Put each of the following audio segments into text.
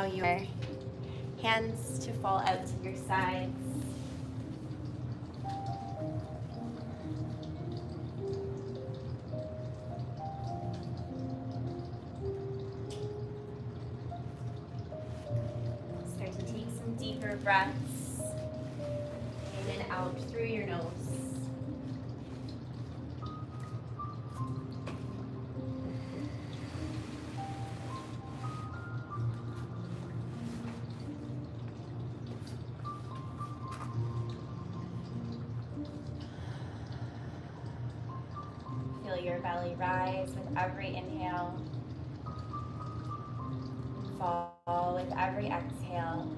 allow your hands to fall out to your sides. Start to take some deeper breaths in and out through your nose. Feel your belly rise with every inhale, fall with every exhale.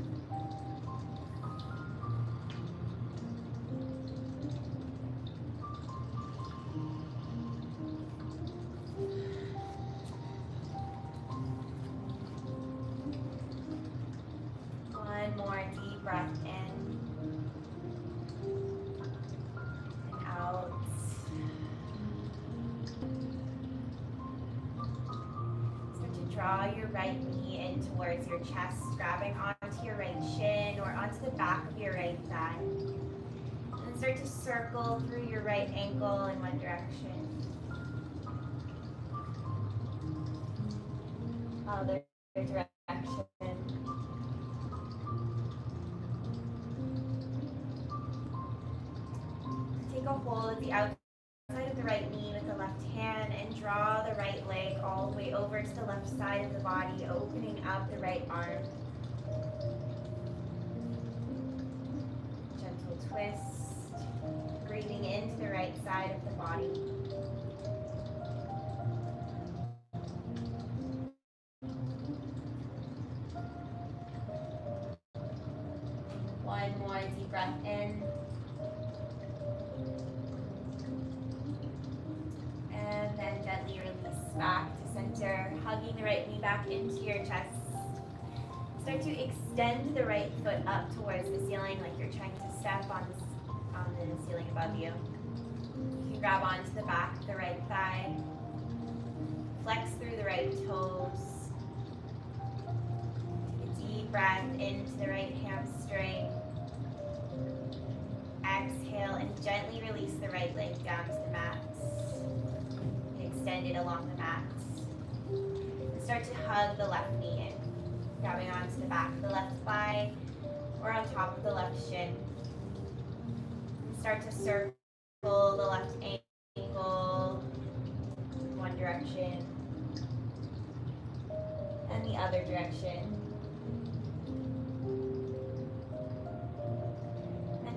One more deep breath in and out. Start to draw your right knee in towards your chest, grabbing onto your right shin or onto the back of your right thigh. And then start to circle through your right ankle in one direction. Other direction. Take a hold at the outside of the right knee with the left hand and draw the right leg all the way over to the left side of the body, opening up the right arm. Gentle twist, breathing into the right side of the body. One more deep breath in. And then gently release back to center, hugging the right knee back into your chest. Start to extend the right foot up towards the ceiling like you're trying to step on the ceiling above you. You can grab onto the back of the right thigh. Flex through the right toes. Take a deep breath into the right hamstring. Exhale and gently release the right leg down to the mat. Extend it along the mat. And start to hug the left knee in, grabbing onto the back of the left thigh or on top of the left shin. And start to circle the left ankle one direction and the other direction.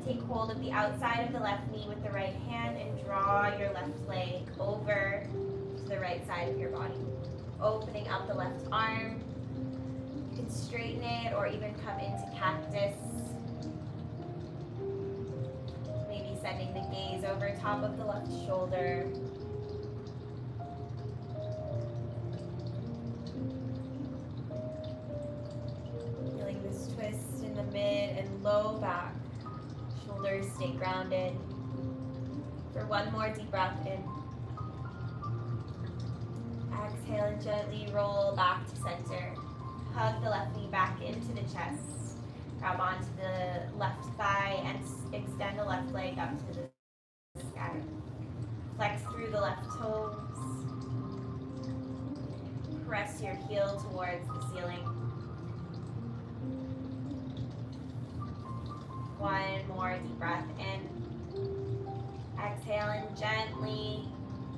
Take hold of the outside of the left knee with the right hand and draw your left leg over to the right side of your body. Opening up the left arm. You can straighten it or even come into cactus. Maybe sending the gaze over top of the left shoulder. Feeling this twist in the mid and low back. Shoulders stay grounded. For one more deep breath in. Exhale and gently roll back to center. Hug the left knee back into the chest. Grab onto the left thigh and extend the left leg up to the sky. Flex through the left toes. Press your heel towards the ceiling. One more deep breath in. Exhale and gently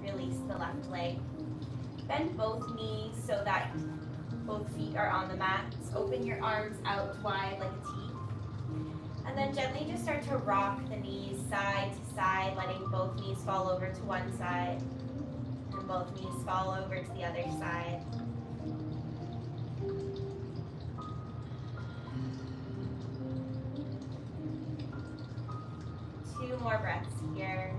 release the left leg. Bend both knees so that both feet are on the mat. Open your arms out wide like a T. And then gently just start to rock the knees side to side, letting both knees fall over to one side and both knees fall over to the other side. Two more breaths here.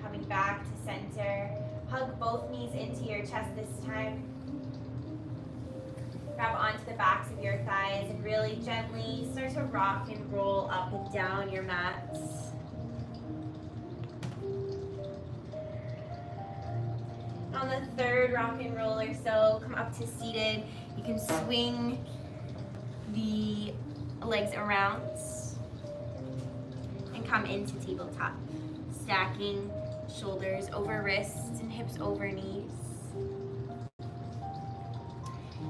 Coming back to center. Hug both knees into your chest this time. Grab onto the backs of your thighs and really gently start to rock and roll up and down your mats. On the third rock and roll or so, come up to seated. You can swing the legs around and come into tabletop. Stacking shoulders over wrists and hips over knees.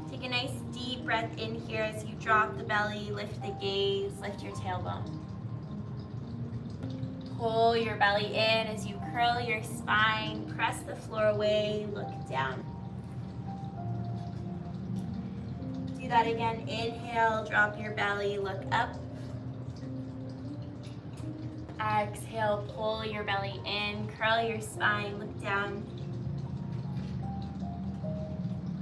Take a nice deep breath in here as you drop the belly, lift the gaze, lift your tailbone. Pull your belly in as you curl your spine, press the floor away, look down. Do that again. Inhale, drop your belly, look up. Exhale, pull your belly in, curl your spine, look down.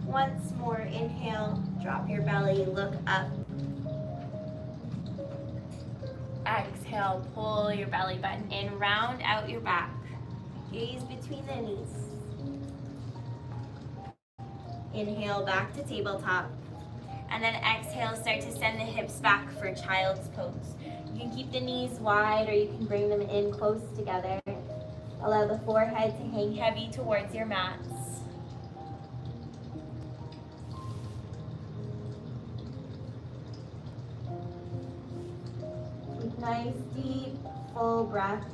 Once more, inhale, drop your belly, look up. Exhale, pull your belly button in, round out your back. Gaze between the knees. Inhale, back to tabletop. And then exhale, start to send the hips back for child's pose. You can keep the knees wide or you can bring them in close together. Allow the forehead to hang heavy towards your mats. Take nice, deep, full breaths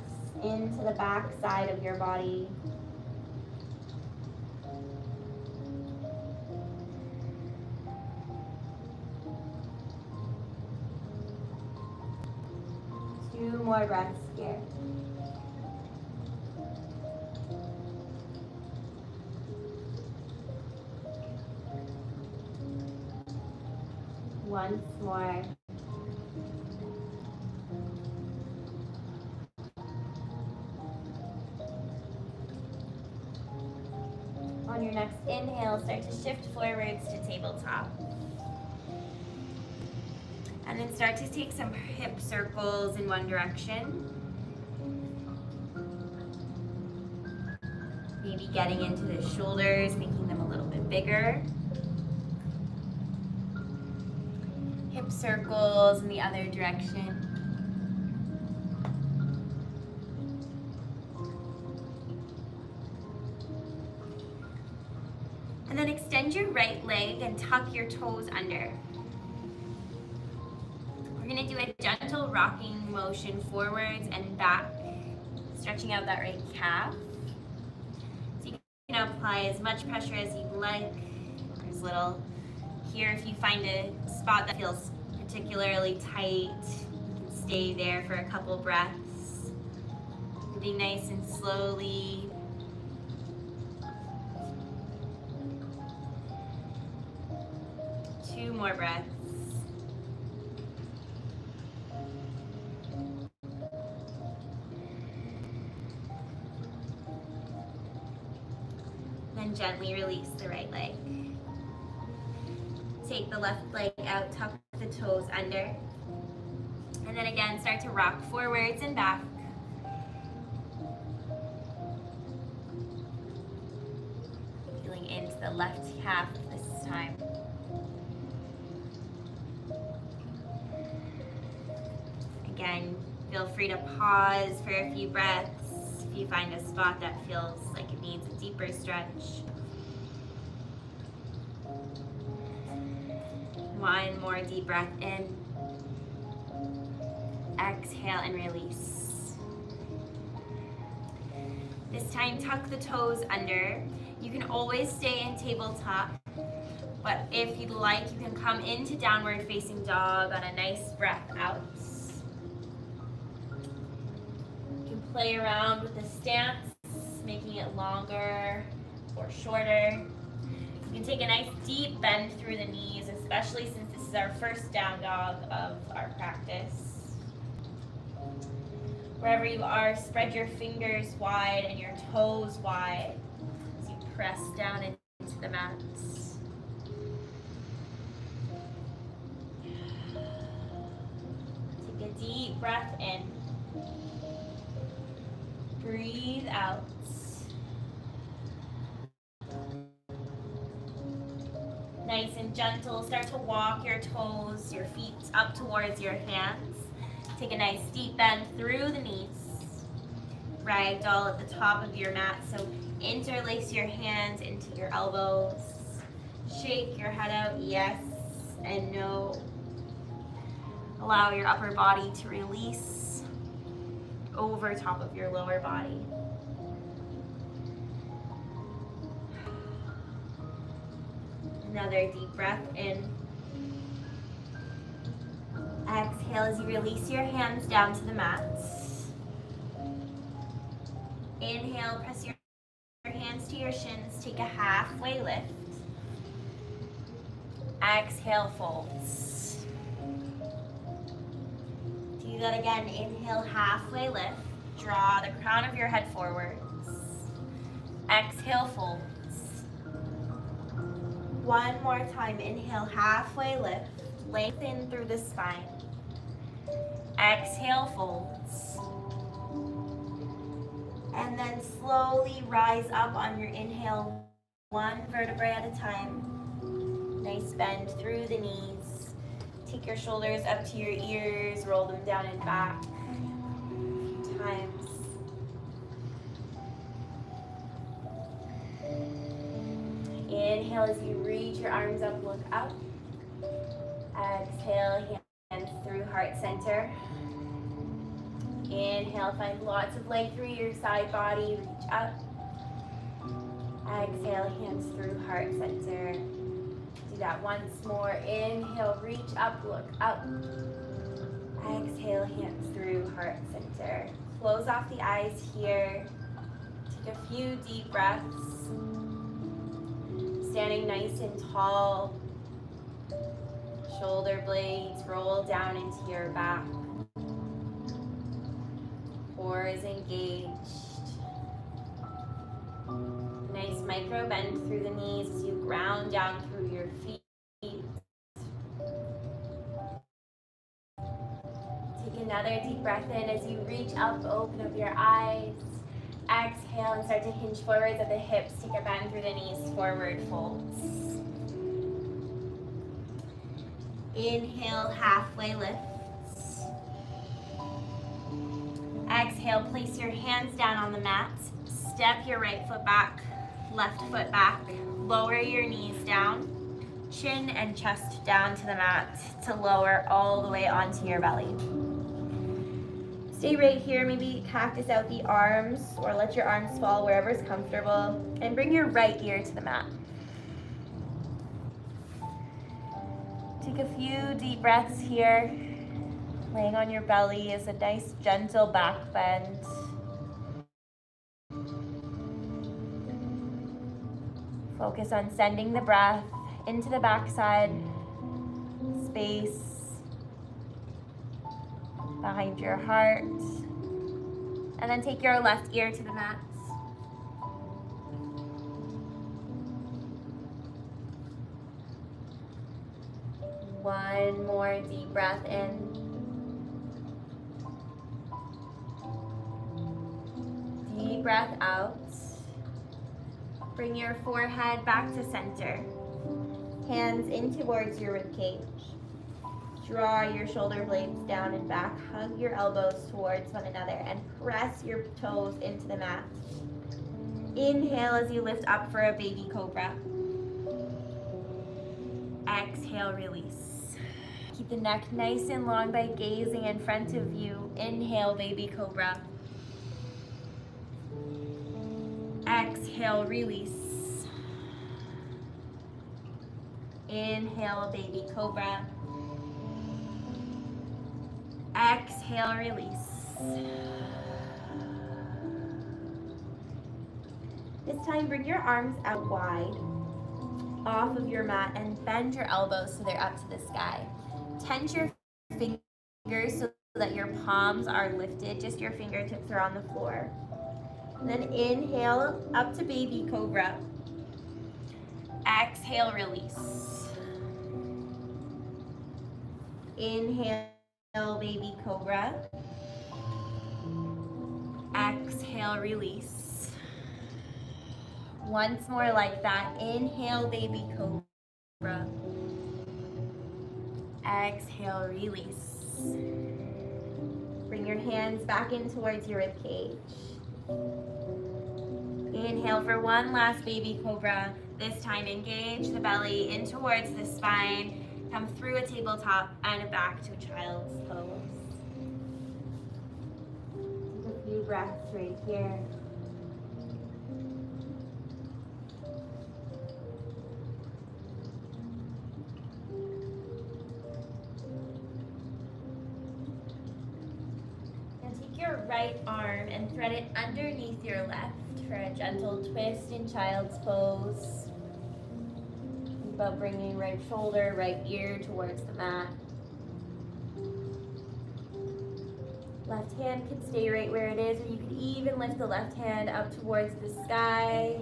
into the back side of your body. Two more breaths here. Once more. On your next inhale, start to shift forwards to tabletop. And then start to take some hip circles in one direction. Maybe getting into the shoulders, making them a little bit bigger. Hip circles in the other direction. And then extend your right leg and tuck your toes under. We're going to do a gentle rocking motion forwards and back, stretching out that right calf. So you can apply as much pressure as you'd like, or as little. Here, if you find a spot that feels particularly tight, you can stay there for a couple breaths. Moving nice and slowly. Two more breaths. Then gently release the right leg. Take the left leg out, tuck the toes under. And then again, start to rock forwards and back. Feeling into the left calf this time. Again, feel free to pause for a few breaths if you find a spot that feels like it needs a deeper stretch. One more deep breath in. Exhale and release. This time, tuck the toes under. You can always stay in tabletop, but if you'd like, you can come into downward facing dog on a nice breath out. Play around with the stance, making it longer or shorter. You can take a nice deep bend through the knees, especially since this is our first down dog of our practice. Wherever you are, spread your fingers wide and your toes wide as you press down into the mats. Take a deep breath in. Breathe out. Nice and gentle. Start to walk your toes, your feet up towards your hands. Take a nice deep bend through the knees. ragdoll at the top of your mat. So interlace your hands into your elbows. Shake your head out, yes and no. Allow your upper body to release over top of your lower body. Another deep breath in. Exhale as you release your hands down to the mat. Inhale, press your hands to your shins, take a halfway lift. Exhale, folds. Do that again. Inhale, halfway lift. Draw the crown of your head forwards. Exhale, folds. One more time. Inhale, halfway lift. Lengthen through the spine. Exhale, folds. And then slowly rise up on your inhale, one vertebrae at a time. Nice bend through the knees. Take your shoulders up to your ears, roll them down and back. A few times. Inhale as you reach your arms up, look up. Exhale, hands through heart center. Inhale, find lots of leg through your side body, reach up. Exhale, hands through heart center. Do that once more. Inhale, reach up, look up. Exhale, hands through heart center. Close off the eyes here. Take a few deep breaths. Standing nice and tall. Shoulder blades roll down into your back. Core is engaged. Nice micro bend through the knees as you ground down through your feet. Take another deep breath in as you reach up, open up your eyes. Exhale and start to hinge forwards at the hips. Take a bend through the knees, forward folds. Inhale, halfway lifts. Exhale, place your hands down on the mat. Step your right foot back, left foot back. Lower your knees down, chin and chest down to the mat to lower all the way onto your belly. Stay right here, maybe cactus out the arms or let your arms fall wherever's comfortable. And bring your right ear to the mat. Take a few deep breaths here. Laying on your belly is a nice gentle back bend. Focus on sending the breath into the backside space behind your heart. And then take your left ear to the mat. One more deep breath in. Deep breath out. Bring your forehead back to center. Hands in towards your ribcage. Draw your shoulder blades down and back. Hug your elbows towards one another and press your toes into the mat. Inhale as you lift up for a baby cobra. Exhale, release. Keep the neck nice and long by gazing in front of you. Inhale, baby cobra. Exhale, release. Inhale, baby cobra. Exhale, release. This time, bring your arms out wide off of your mat and bend your elbows so they're up to the sky. Tense your fingers so that your palms are lifted, just your fingertips are on the floor. And then inhale up to baby cobra. Exhale, release. Inhale, baby cobra. Exhale, release. Once more like that. Inhale, baby cobra. Exhale, release. Bring your hands back in towards your ribcage. Inhale for one last baby cobra. This time engage the belly in towards the spine. Come through a tabletop and back to child's pose. Take a few breaths right here. Now take your right arm and thread it underneath your left for a gentle twist in child's pose. Think about bringing right shoulder, right ear towards the mat. Left hand can stay right where it is, or you could even lift the left hand up towards the sky.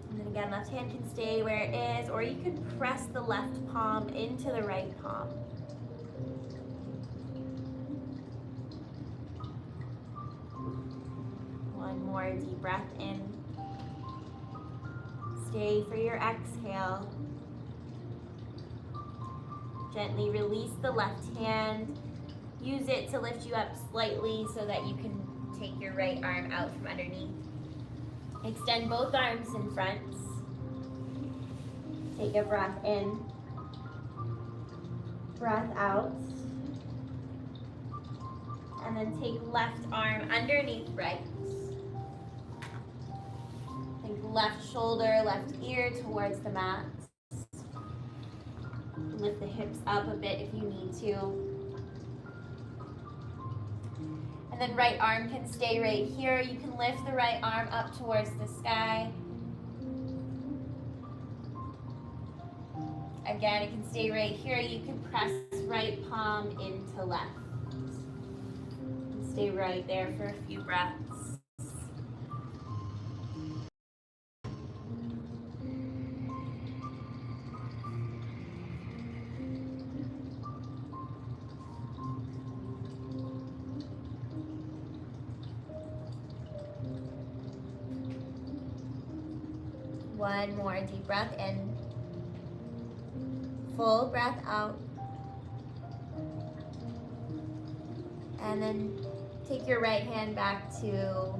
And then again, left hand can stay where it is, or you can press the left palm into the right palm. One more deep breath in. Stay for your exhale. Gently release the left hand. Use it to lift you up slightly so that you can take your right arm out from underneath. Extend both arms in front. Take a breath in. Breath out. And then take left arm underneath right. Think left shoulder, left ear towards the mat. Lift the hips up a bit if you need to. And then right arm can stay right here. You can lift the right arm up towards the sky. Again, it can stay right here. You can press right palm into left. Stay right there for a few breaths. One more deep breath in. Full breath out. And then take your right hand back to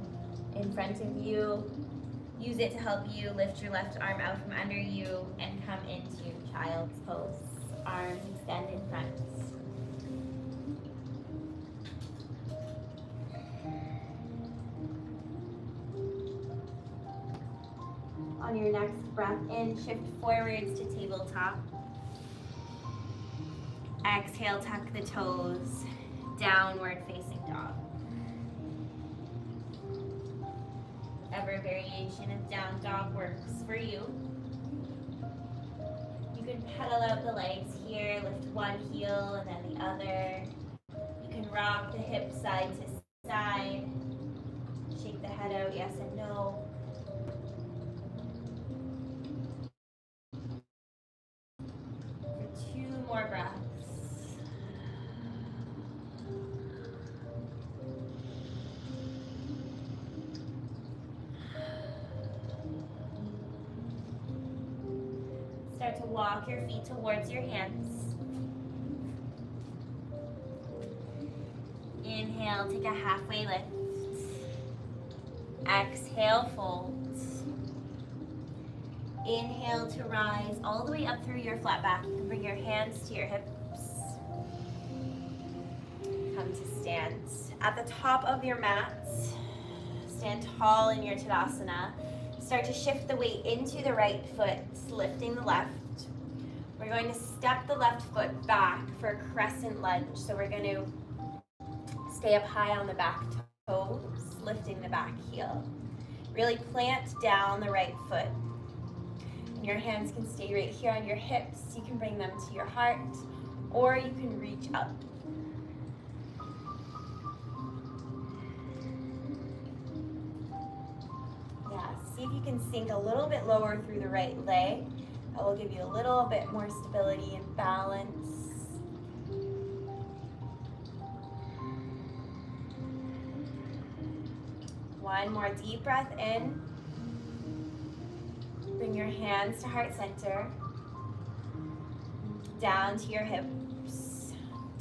in front of you. Use it to help you lift your left arm out from under you and come into child's pose. Arms extend in front. On your next breath in, shift forwards to tabletop. Exhale, tuck the toes, downward facing dog. Whatever variation of down dog works for you. You can pedal out the legs here, lift one heel and then the other. You can rock the hips side to side. Shake the head out, yes and no. For 2 more breaths. Start to walk your feet towards your hands. Inhale, take a halfway lift. Exhale, fold. Inhale to rise all the way up through your flat back. You can bring your hands to your hips. Come to stand. At the top of your mat, stand tall in your Tadasana. Start to shift the weight into the right foot, lifting the left. We're going to step the left foot back for a crescent lunge. So we're going to stay up high on the back toes, lifting the back heel. Really plant down the right foot. And your hands can stay right here on your hips. You can bring them to your heart, or you can reach up. See if you can sink a little bit lower through the right leg. That will give you a little bit more stability and balance. One more deep breath in. Bring your hands to heart center. Down to your hips.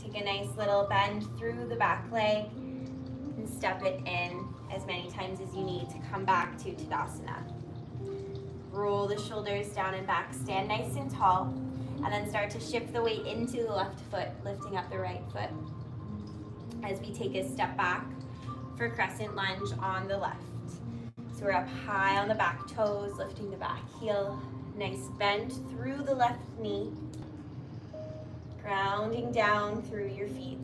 Take a nice little bend through the back leg and step it in as many times as you need to come back to Tadasana. Roll the shoulders down and back, stand nice and tall, and then start to shift the weight into the left foot, lifting up the right foot. As we take a step back for crescent lunge on the left. So we're up high on the back toes, lifting the back heel. Nice bend through the left knee. Grounding down through your feet.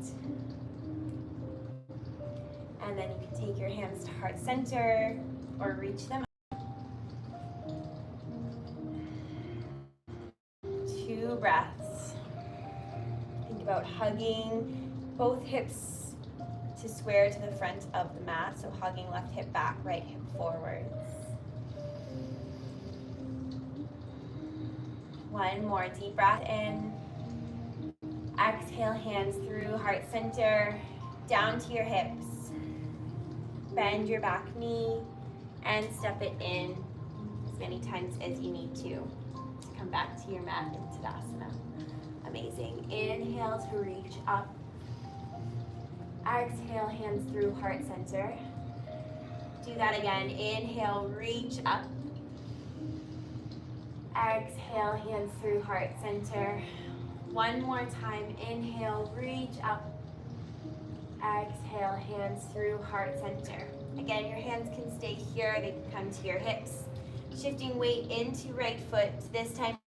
And then you can take your hands to heart center or reach them up. 2 breaths. Think about hugging both hips to square to the front of the mat. So hugging left hip back, right hip forwards. 1 more deep breath in. Exhale, hands through heart center, down to your hips. Bend your back knee and step it in as many times as you need to come back to your mat in Tadasana. Amazing. Inhale to reach up. Exhale, hands through heart center. Do that again. Inhale, reach up. Exhale, hands through heart center. 1 more time. Inhale, reach up. Exhale, hands through heart center. Again, your hands can stay here. They can come to your hips. Shifting weight into right foot. This time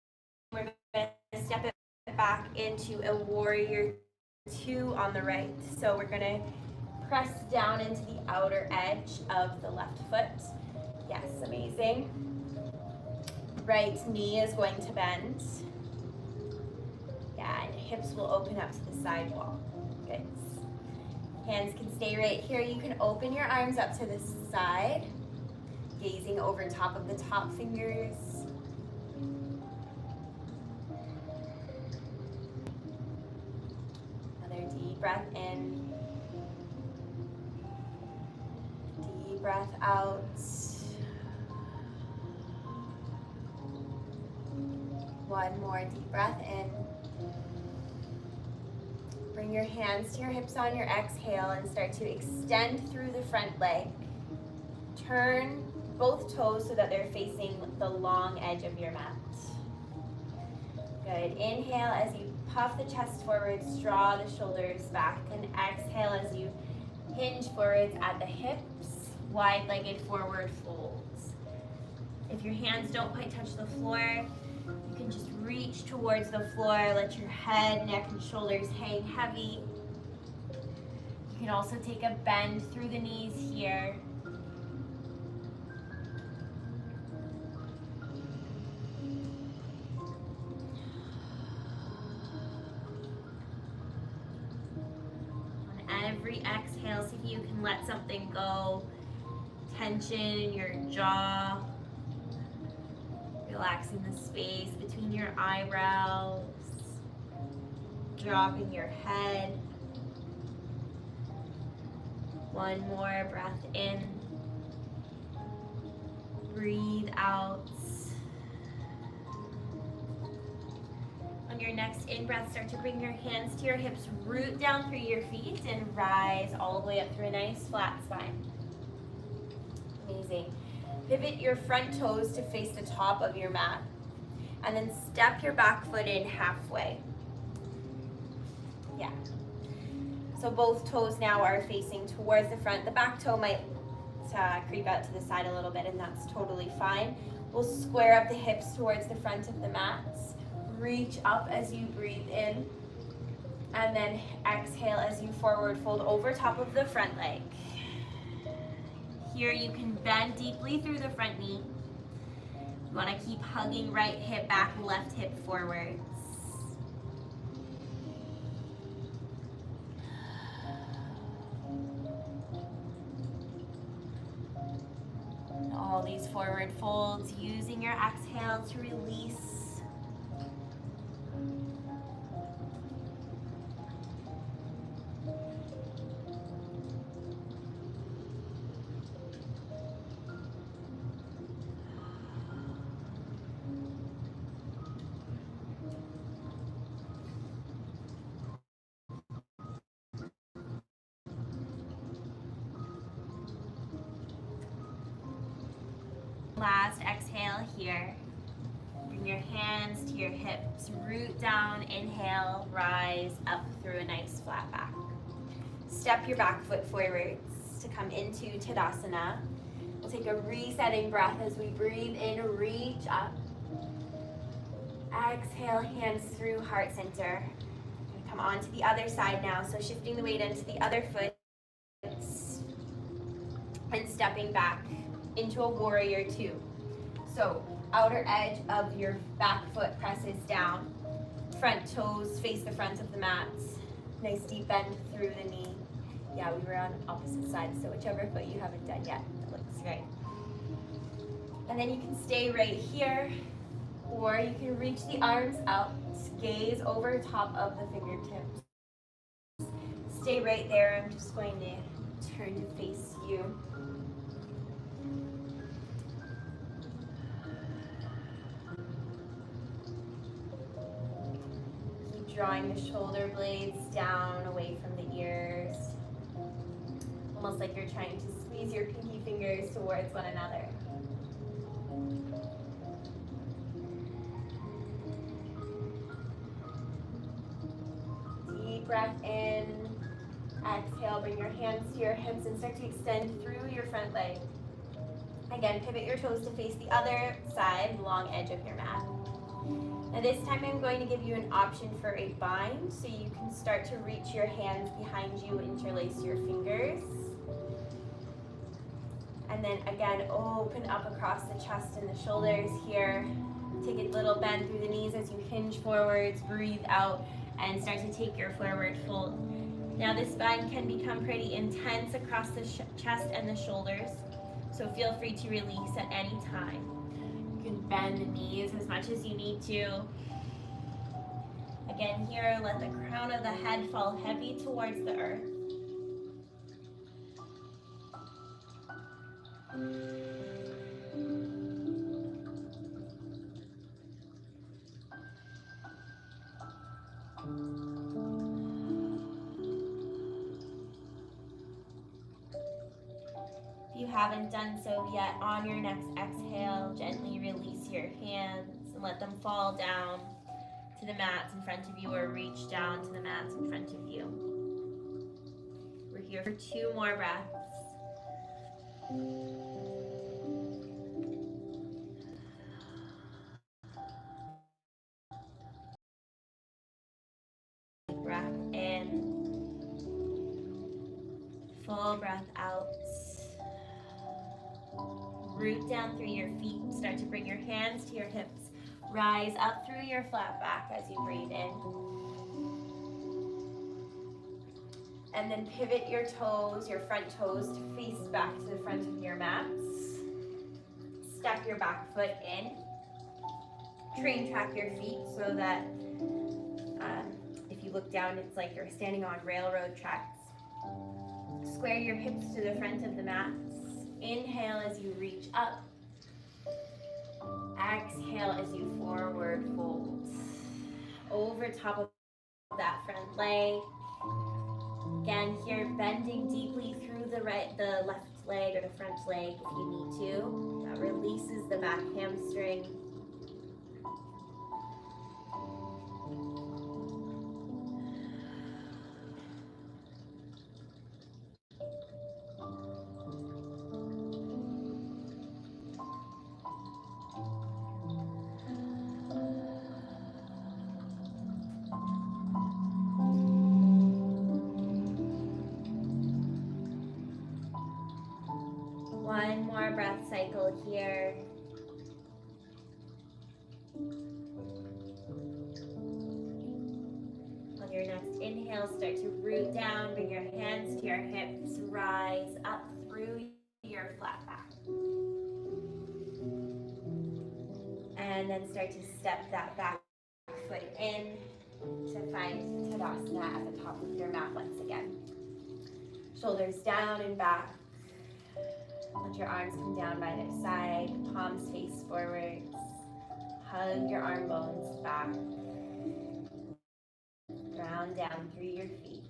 we're going to step it back into a warrior 2 on the right. So we're going to press down into the outer edge of the left foot. Yes, amazing. Right knee is going to bend. Yeah, and hips will open up to the side wall. Good. Hands can stay right here. You can open your arms up to the side, gazing over top of the top fingers. Another deep breath in. Deep breath out. One more deep breath in. Bring your hands to your hips on your exhale and start to extend through the front leg. Turn both toes so that they're facing the long edge of your mat. Good. Inhale as you puff the chest forwards, draw the shoulders back, and exhale as you hinge forwards at the hips, wide-legged forward folds. If your hands don't quite touch the floor, you can just reach towards the floor, let your head, neck, and shoulders hang heavy. You can also take a bend through the knees here. On every exhale, see if you can let something go. Tension in your jaw. Relaxing the space between your eyebrows, dropping your head. 1 more breath in. Breathe out. On your next in-breath, start to bring your hands to your hips, root down through your feet, and rise all the way up through a nice flat spine. Amazing. Pivot your front toes to face the top of your mat, and then step your back foot in halfway. Yeah. So both toes now are facing towards the front. The back toe might creep out to the side a little bit, and that's totally fine. We'll square up the hips towards the front of the mats. Reach up as you breathe in, and then exhale as you forward fold over top of the front leg. Here you can bend deeply through the front knee. You want to keep hugging right hip back, left hip forwards. And all these forward folds, using your exhale to release. last exhale here. Bring your hands to your hips, root down, inhale, rise up through a nice flat back. Step your back foot forwards to come into Tadasana. We'll take a resetting breath as we breathe in, reach up. Exhale, hands through heart center. Come on to the other side now, so shifting the weight into the other foot and stepping back into a warrior two. So outer edge of your back foot presses down. Front toes face the front of the mat. Nice deep bend through the knee. Yeah, we were on opposite sides, so whichever foot you haven't done yet, that looks right. And then you can stay right here, or you can reach the arms out, gaze over top of the fingertips. Stay right there. I'm just going to turn to face you. Keep drawing the shoulder blades down away from the ears. Almost like you're trying to squeeze your pinky fingers towards one another. Deep breath in. Exhale, bring your hands to your hips and start to extend through your front leg. Again, pivot your toes to face the other side, long edge of your mat. Now this time I'm going to give you an option for a bind, so you can start to reach your hands behind you, interlace your fingers. And then again, open up across the chest and the shoulders here. Take a little bend through the knees as you hinge forwards, breathe out, and start to take your forward fold. Now this bind can become pretty intense across the chest and the shoulders, so feel free to release at any time. You can bend the knees as much as you need to. Again here, let the crown of the head fall heavy towards the earth. If you haven't done so yet, on your next exhale, gently release your hands and let them fall down to the mats in front of you, or reach down to the mats in front of you. We're here for 2 more breaths. Breath in, full breath out. Root down through your feet. Start to bring your hands to your hips. Rise up through your flat back as you breathe in. And then pivot your toes, your front toes, to face back to the front of your mats. Step your back foot in. Train track your feet so that if you look down, it's like you're standing on railroad tracks. Square your hips to the front of the mats. Inhale as you reach up. Exhale as you forward fold. Over top of that front leg. Again here, bending deeply through the left leg or the front leg if you need to. That releases the back hamstring. One more breath cycle here. On your next inhale, start to root down, bring your hands to your hips, rise up through your flat back. And then start to step that back foot in to find Tadasana at the top of your mat once again. Shoulders down and back. Let your arms come down by their side, palms face forwards. Hug your arm bones back. Ground down through your feet.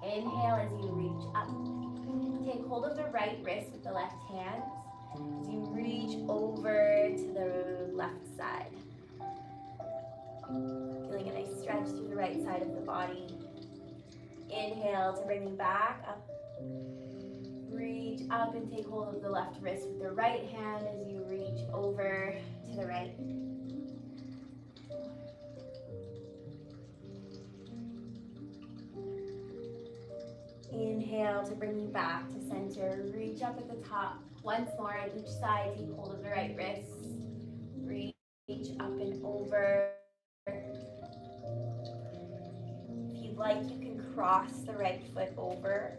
Inhale as you reach up. Take hold of the right wrist with the left hand as you reach over to the left side. Feeling a nice stretch through the right side of the body. Inhale to bring you back up. Reach up and take hold of the left wrist with the right hand as you reach over to the right. Inhale to bring you back to center. Reach up at the top. Once more on each side, take hold of the right wrist. Reach up and over. If you'd like, you can cross the right foot over.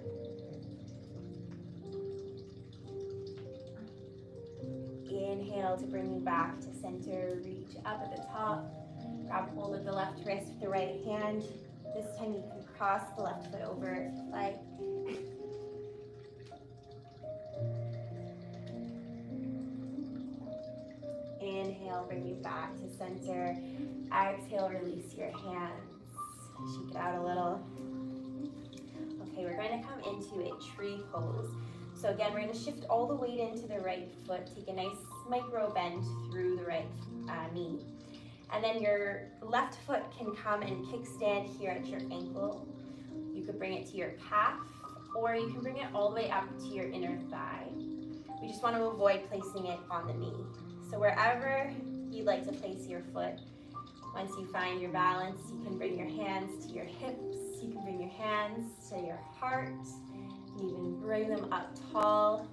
Inhale to bring you back to center. Reach up at the top. Grab hold of the left wrist with the right hand. This time you can cross the left foot over if you like. Inhale, bring you back to center. Exhale, release your hands. Shake it out a little. Okay, we're going to come into a tree pose. So again, we're going to shift all the weight into the right foot. Take a nice micro bend through the right knee. And then your left foot can come and kickstand here at your ankle. You could bring it to your calf, or you can bring it all the way up to your inner thigh. We just want to avoid placing it on the knee. So wherever you'd like to place your foot, once you find your balance, you can bring your hands to your hips, you can bring your hands to your heart, you can even bring them up tall.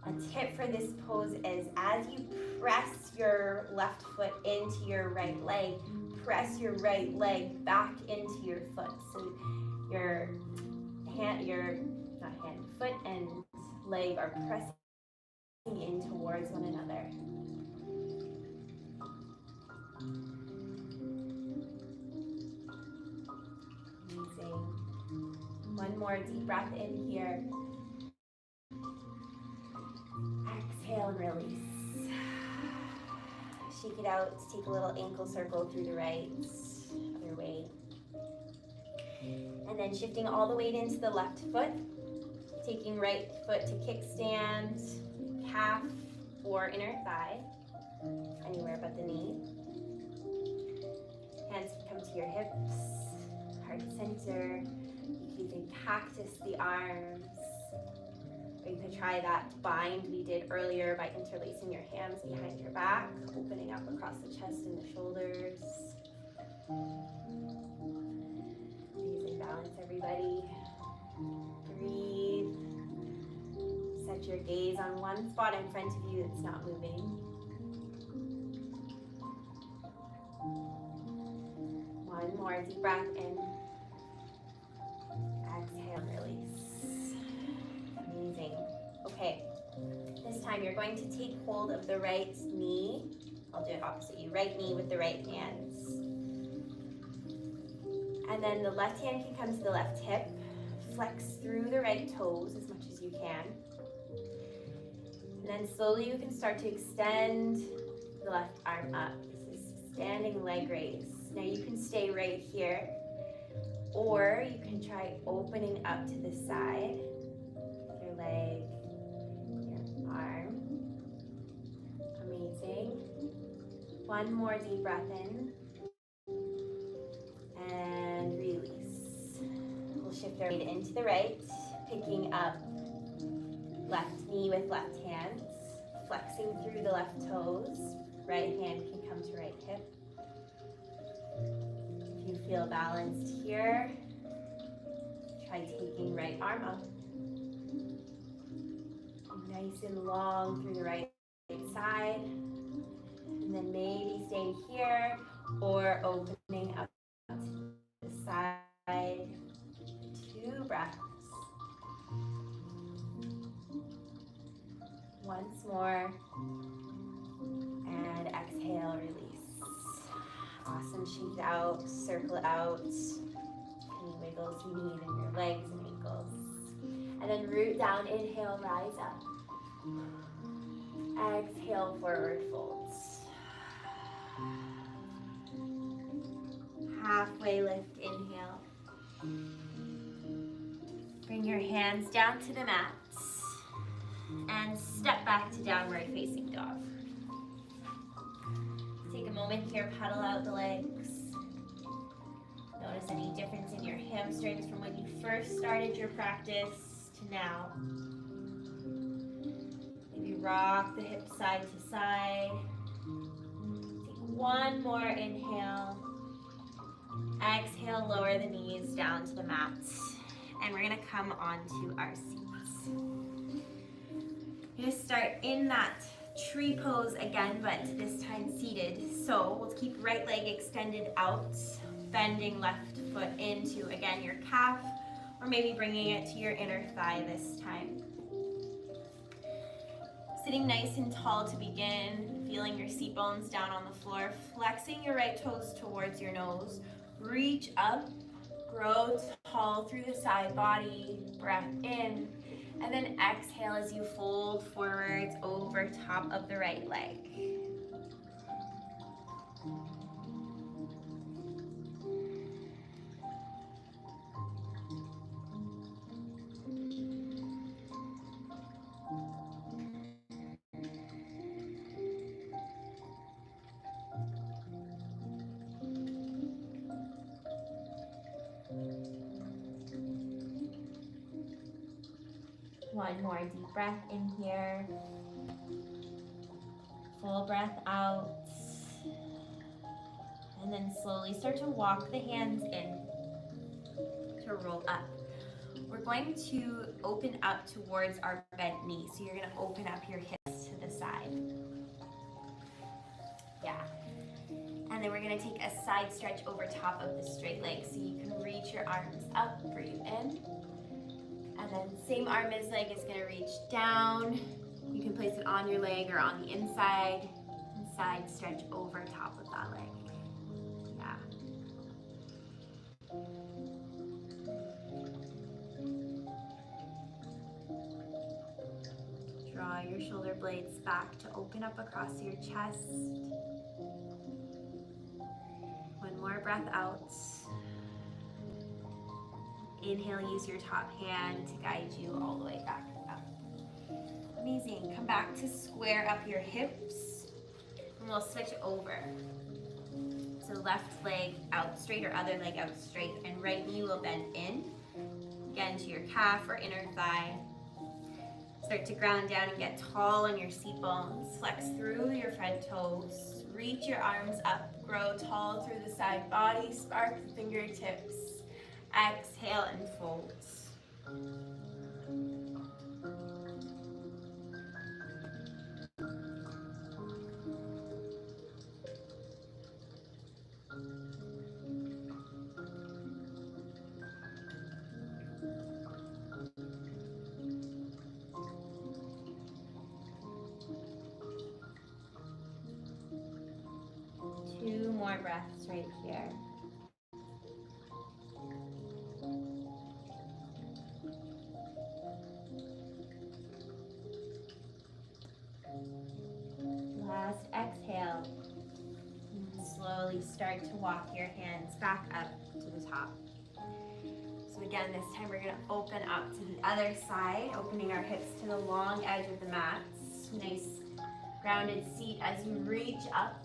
A tip for this pose is as you press your left foot into your right leg, press your right leg back into your foot. So your foot and leg are pressing in towards one another. Amazing. One more deep breath in here. Exhale and release. Shake it out. Take a little ankle circle through the right, other way. And then shifting all the weight into the left foot. Taking right foot to kickstand, calf or inner thigh, anywhere but the knee. Hands can come to your hips, heart center. You can even cactus the arms. Or you could try that bind we did earlier by interlacing your hands behind your back, opening up across the chest and the shoulders. Amazing balance, everybody. Breathe. Set your gaze on one spot in front of you that's not moving. One more deep breath in. Exhale, release. Amazing. Okay, this time you're going to take hold of the right knee. I'll do it opposite you. Right knee with the right hands. And then the left hand can come to the left hip. Flex through the right toes as much as you can. And then slowly you can start to extend the left arm up. This is standing leg raise. Now you can stay right here, or you can try opening up to the side. Your leg, your arm. Amazing. One more deep breath in. And release. We'll shift our weight into the right, picking up left knee with left hands, flexing through the left toes. Right hand can come to right hip. If you feel balanced here, try taking right arm up. Nice and long through the right side. And then maybe staying here or opening up to the side. 2 breaths. Once more. And exhale, release. Awesome. Shake it out, circle it out. Any wiggles you need in your legs and ankles. And then root down, inhale, rise up. Exhale, forward folds. Halfway lift, inhale. Bring your hands down to the mat. and step back to downward facing dog. Take a moment here, pedal out the legs. Notice any difference in your hamstrings from when you first started your practice to now. Maybe rock the hips side to side. Take one more inhale. Exhale, lower the knees down to the mat. And we're gonna come onto our seats. We're gonna start in that tree pose again, but this time seated. So we'll keep right leg extended out, bending left foot into, again, your calf, or maybe bringing it to your inner thigh this time. Sitting nice and tall to begin, feeling your seat bones down on the floor, flexing your right toes towards your nose, reach up, grow tall through the side body, breath in, and then exhale as you fold forwards over top of the right leg. One more deep breath in here. Full breath out. And then slowly start to walk the hands in to roll up. We're going to open up towards our bent knee. So you're going to open up your hips to the side. Yeah. And then we're going to take a side stretch over top of the straight leg. So you can reach your arms up, breathe in. And then same arm as leg is going to reach down. You can place it on your leg or on the inside. And side stretch over top of that leg. Yeah. Draw your shoulder blades back to open up across your chest. One more breath out. Inhale, use your top hand to guide you all the way back up. Amazing. Come back to square up your hips, and we'll switch over. So left leg out straight or other leg out straight, and right knee will bend in, again to your calf or inner thigh. Start to ground down and get tall on your seat bones. Flex through your front toes. Reach your arms up, grow tall through the side body, spark the fingertips. Exhale and fold. Two more breaths right here. Last exhale. And slowly start to walk your hands back up to the top. So again, this time we're going to open up to the other side, opening our hips to the long edge of the mat. Nice grounded seat as you reach up.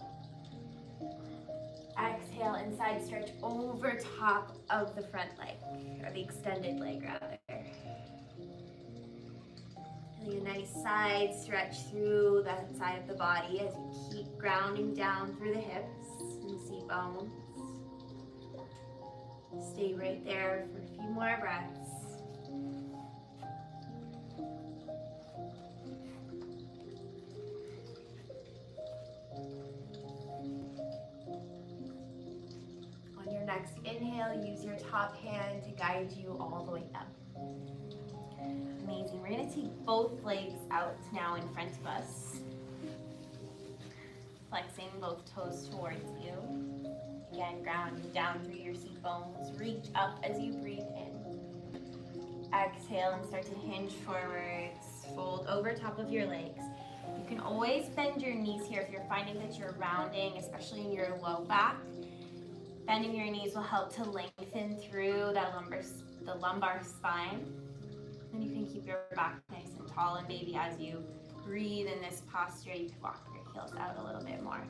Exhale and side stretch over top of the front leg, or the extended leg rather. Feeling a nice side stretch through that side of the body as you keep grounding down through the hips and seat bones. Stay right there for a few more breaths. On your next inhale, use your top hand to guide you all the way up. Amazing. We're going to take both legs out now in front of us. Flexing both toes towards you. Again, grounding down through your seat bones. Reach up as you breathe in. Exhale and start to hinge forwards. Fold over top of your legs. You can always bend your knees here if you're finding that you're rounding, especially in your low back. Bending your knees will help to lengthen through that the lumbar spine. And you can keep your back nice and tall, and maybe as you breathe in this posture, you can walk your heels out a little bit more.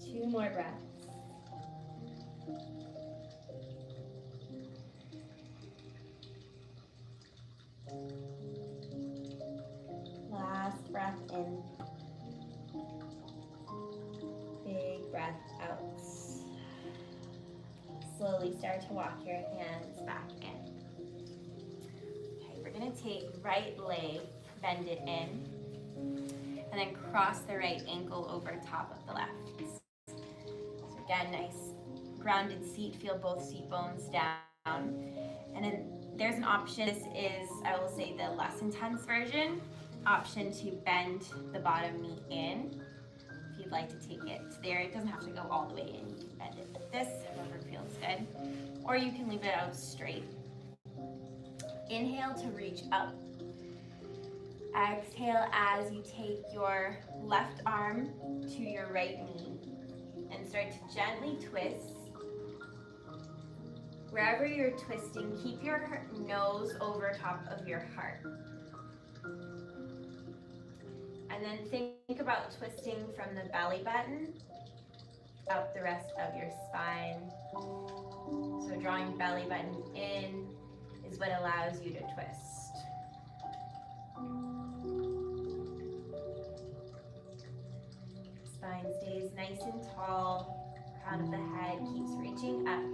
Two more breaths. Last breath in. Big breath out. Slowly start to walk your hands back in. Okay, we're gonna take right leg, bend it in, and then cross the right ankle over top of the left. So again, nice grounded seat, feel both seat bones down. And then there's an option, this is, I will say, the less intense version, option to bend the bottom knee in. If you'd like to take it there, it doesn't have to go all the way in. You can bend it like this, however feels good. Or you can leave it out straight. Inhale to reach up. Exhale as you take your left arm to your right knee and start to gently twist. Wherever you're twisting, keep your nose over top of your heart. And then think about twisting from the belly button up the rest of your spine. So drawing belly button in is what allows you to twist. Spine stays nice and tall. Crown of the head keeps reaching up.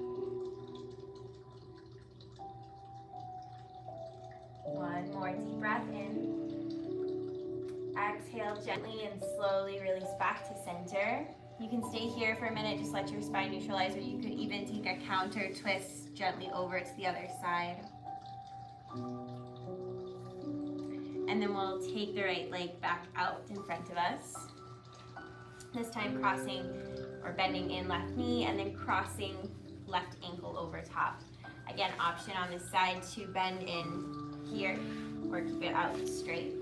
One more deep breath in. Exhale gently and slowly release back to center. You can stay here for a minute, just let your spine neutralize, or you could even take a counter twist gently over to the other side. And then we'll take the right leg back out in front of us. This time crossing or bending in left knee and then crossing left ankle over top. Again, option on this side to bend in here or keep it out straight.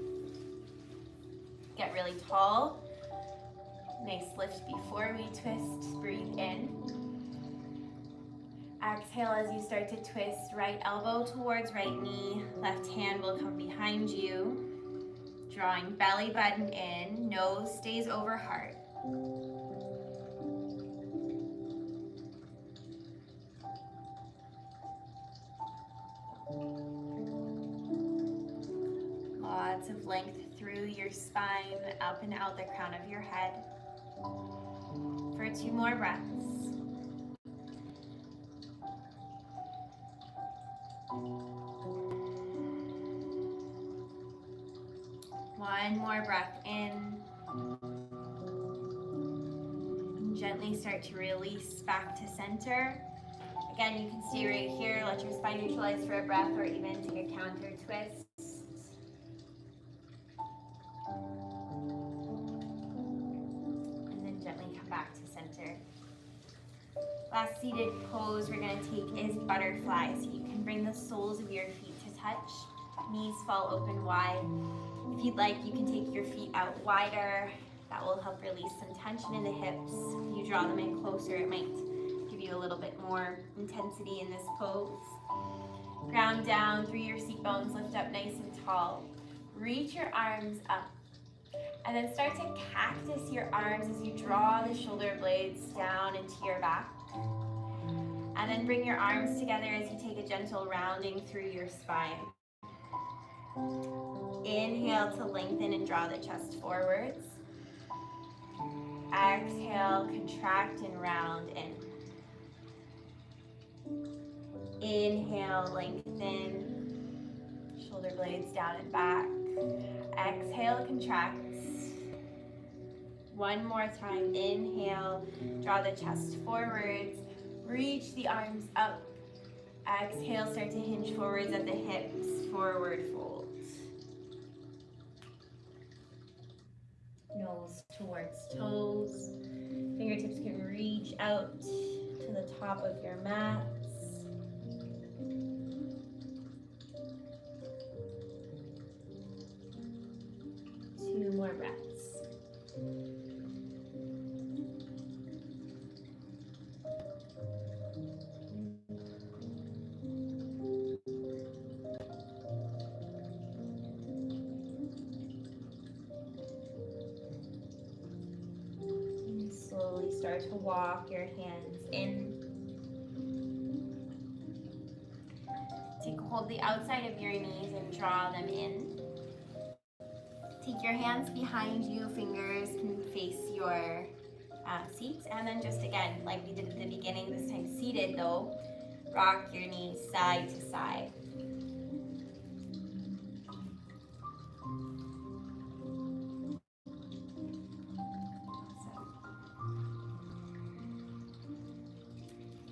Get really tall. Nice lift before we twist. Breathe in. Exhale as you start to twist. Right elbow towards right knee. Left hand will come behind you. Drawing belly button in. Nose stays over heart. Lots of length through your spine, up and out the crown of your head. For 2 more breaths. One more breath in. And gently start to release back to center. Again, you can stay right here, let your spine neutralize for a breath, or even take a counter twist. And then gently come back to center. Last seated pose we're going to take is butterfly. So you can bring the soles of your feet to touch. Knees fall open wide. If you'd like, you can take your feet out wider. That will help release some tension in the hips. If you draw them in closer, it might give you a little bit more intensity in this pose. Ground down through your seat bones, lift up nice and tall. Reach your arms up. And then start to cactus your arms as you draw the shoulder blades down into your back. And then bring your arms together as you take a gentle rounding through your spine. Inhale to lengthen and draw the chest forwards. Exhale, contract and round in. Inhale, lengthen, shoulder blades down and back. Exhale, contract. One more time, inhale, draw the chest forwards, reach the arms up. Exhale, start to hinge forwards at the hips, forward fold. Nose towards toes. Fingertips can reach out to the top of your mats. more breaths. And slowly start to walk your hands in. Hold the outside of your knees and draw them in. Take your hands behind you, fingers can face your seat, and then just again, like we did at the beginning, this time seated though, rock your knees side to side.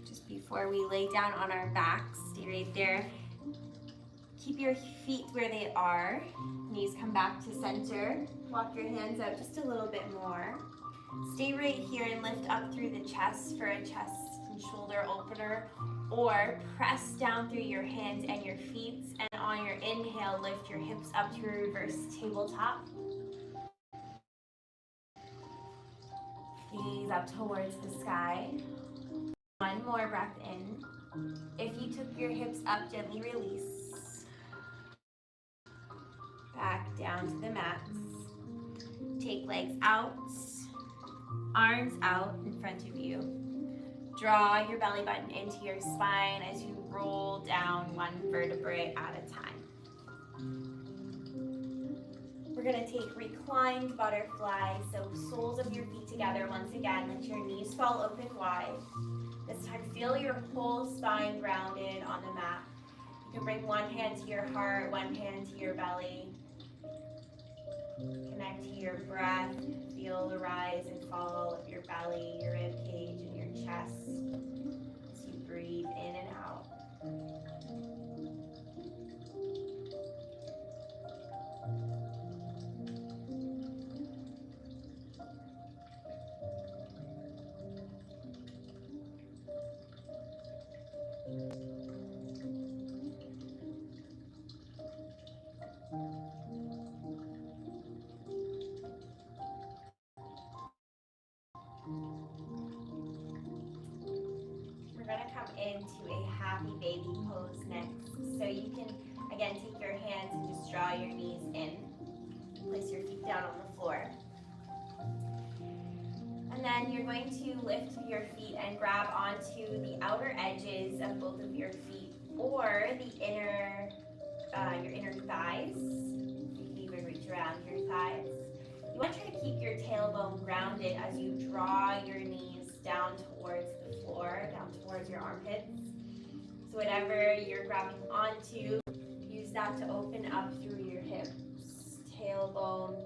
Just before we lay down on our backs, stay right there. Keep your feet where they are. Knees come back to center. Walk your hands out just a little bit more. Stay right here and lift up through the chest for a chest and shoulder opener, or press down through your hands and your feet, and on your inhale, lift your hips up to a reverse tabletop. Gaze up towards the sky. One more breath in. If you took your hips up, gently release. Back down to the mats. Take legs out, arms out in front of you. Draw your belly button into your spine as you roll down one vertebrae at a time. We're gonna take reclined butterfly, so soles of your feet together once again. Let your knees fall open wide. This time feel your whole spine grounded on the mat. You can bring one hand to your heart, one hand to your belly. Connect to your breath. Feel the rise and fall of your belly, your rib cage, and your chest as you breathe in and out. Into a happy baby pose next. So you can, again, take your hands and just draw your knees in. Place your feet down on the floor. And then you're going to lift your feet and grab onto the outer edges of both of your feet, or the inner, your inner thighs. You can even reach around your thighs. You want to try to keep your tailbone grounded as you draw your knees down towards the floor, down towards your armpits. So whatever you're grabbing onto, use that to open up through your hips. Tailbone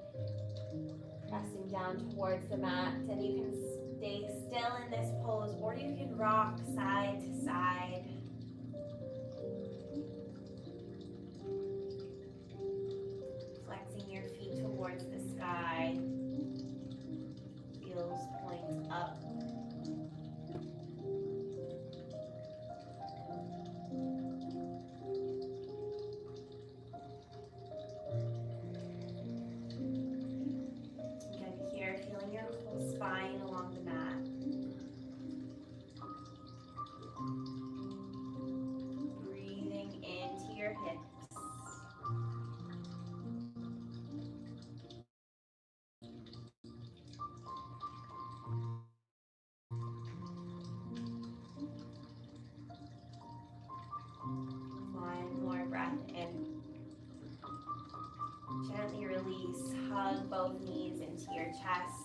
pressing down towards the mat, and you can stay still in this pose, or you can rock side to side. Flexing your feet towards the sky. Heels point up. Spine along the mat. Breathing into your hips. One more breath in. Gently release. Hug both knees into your chest.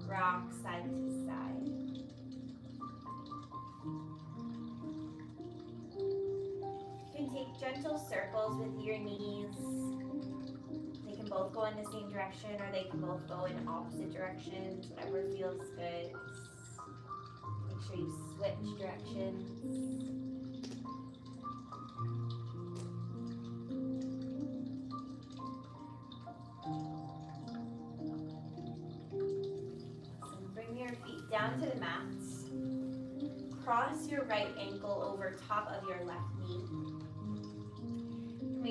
Rock side to side. You can take gentle circles with your knees. They can both go in the same direction, or they can both go in opposite directions, whatever feels good. Make sure you switch directions. Down to the mat. Cross your right ankle over top of your left knee.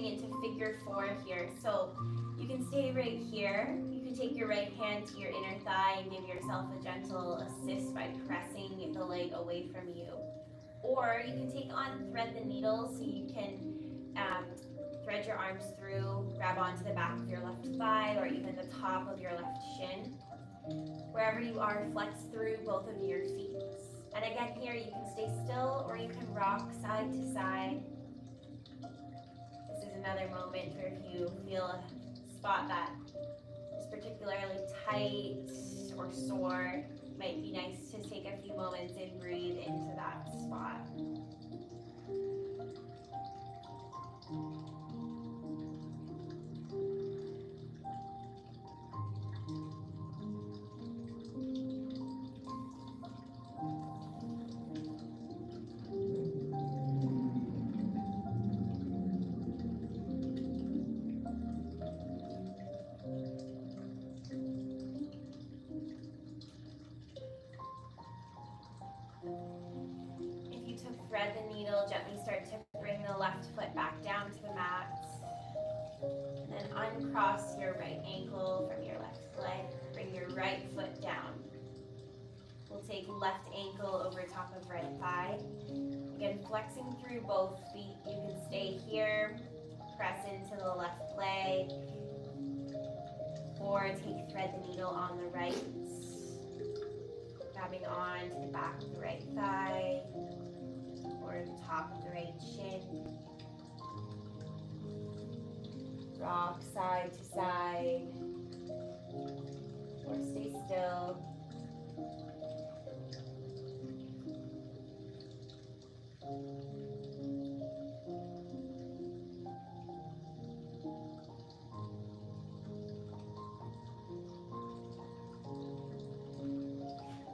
moving into figure 4 here. So you can stay right here. You can take your right hand to your inner thigh and give yourself a gentle assist by pressing the leg away from you. Or you can take on thread the needle, so you can thread your arms through, grab onto the back of your left thigh or even the top of your left shin. Wherever you are, flex through both of your feet. And again here, you can stay still or you can rock side to side. This is another moment where if you feel a spot that is particularly tight or sore, it might be nice to take a few moments and breathe into that spot. Thread the needle, gently start to bring the left foot back down to the mat. And then uncross your right ankle from your left leg. Bring your right foot down. We'll take left ankle over top of right thigh. Again, flexing through both feet. You can stay here, press into the left leg, or take thread the needle on the right. Grabbing on to the back of the right thigh, or the top of the right shin. Rock side to side, or stay still.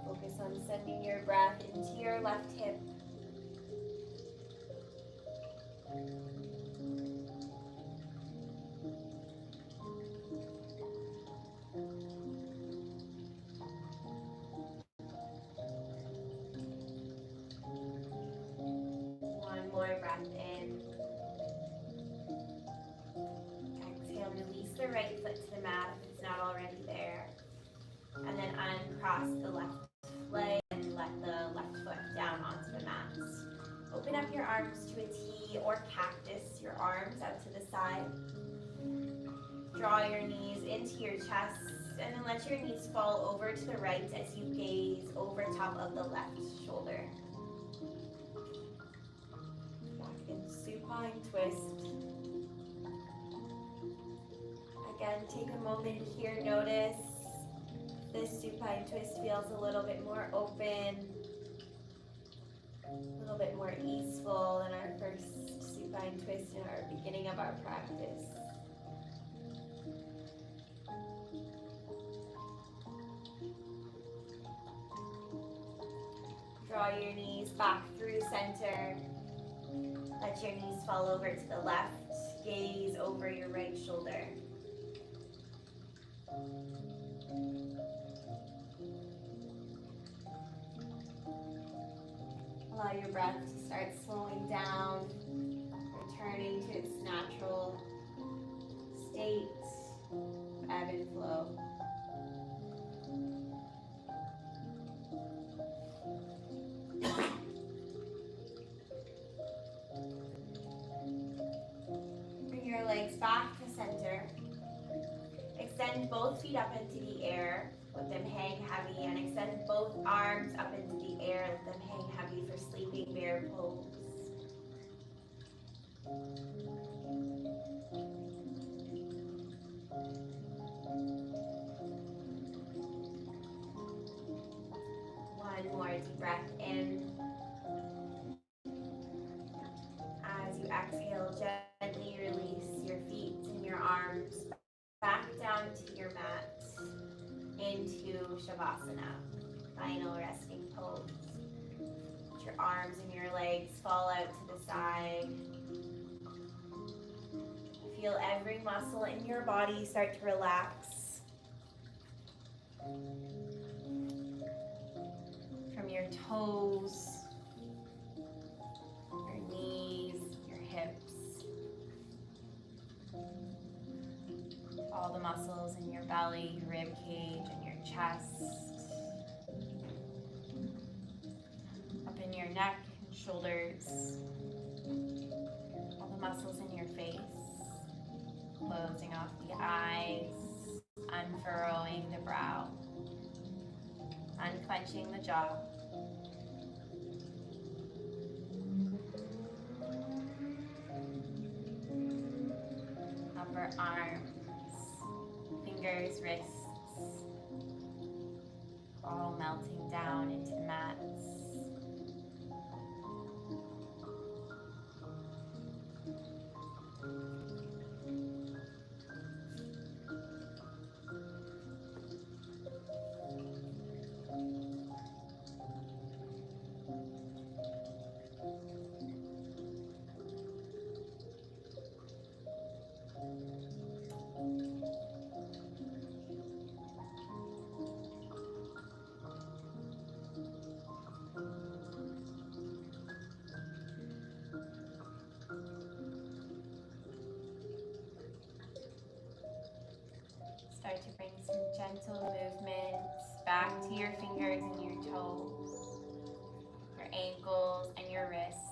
Focus on sending your breath into your left hip. One more breath in. Exhale, release the right foot to the mat if it's not already there. And then uncross the left leg and let the left foot down onto the mat. Open up your arms to a T or cactus, your arms out to the side. Draw your knees into your chest and then let your knees fall over to the right as you gaze over top of the left shoulder. Back in supine twist. Again, take a moment here, notice this supine twist feels a little bit more open, a little bit more easeful than our first supine twist in our beginning of our practice. Draw your knees back through center. Let your knees fall over to the left. Gaze over your right shoulder. Allow your breath to start slowing down, returning to its natural state of ebb and flow. Bring your legs back to center. Extend both feet up into the air. Let them hang heavy, and extend both arms up into the air. Let them hang heavy for sleeping bear pose. One more deep breath in. As you exhale, gently release your feet and your arms back down to your mat. Into Shavasana, final resting pose. Let your arms and your legs fall out to the side. Feel every muscle in your body start to relax. From your toes, your knees, your hips, muscles in your belly, your rib cage, and your chest. Up in your neck and shoulders. All the muscles in your face. Closing off the eyes, unfurrowing the brow, unclenching the jaw. Upper arms, fingers, wrists, all melting down into the mats. Start to bring some gentle movements back to your fingers and your toes, your ankles and your wrists.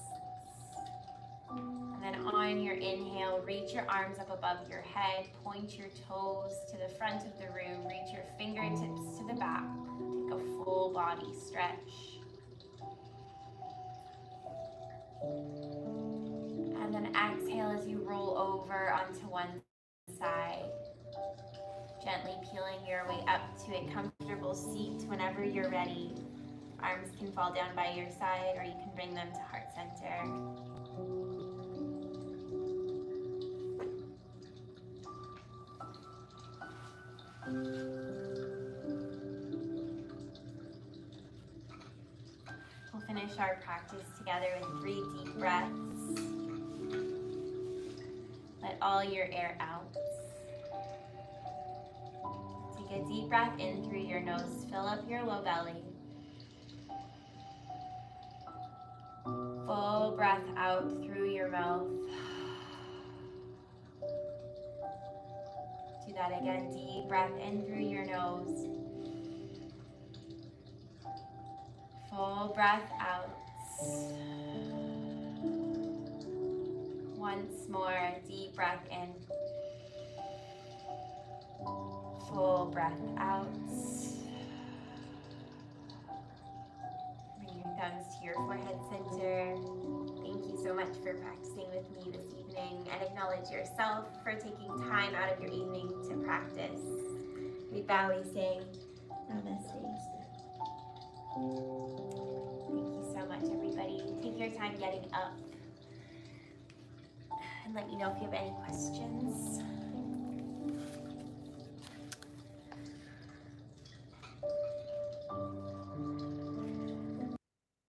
And then on your inhale, reach your arms up above your head, point your toes to the front of the room, reach your fingertips to the back. Take a full body stretch. And then exhale as you roll over onto one side. Gently peeling your way up to a comfortable seat whenever you're ready. Arms can fall down by your side or you can bring them to heart center. We'll finish our practice together with 3 deep breaths. Let all your air out. Take a deep breath in through your nose. Fill up your low belly. Full breath out through your mouth. Do that again. Deep breath in through your nose. Full breath out. Once more, deep breath in. Full breath out. Bring your thumbs to your forehead center. Thank you so much for practicing with me this evening, and acknowledge yourself for taking time out of your evening to practice. We bow, we say namaste. Thank you so much, everybody. Take your time getting up, and let me know if you have any questions.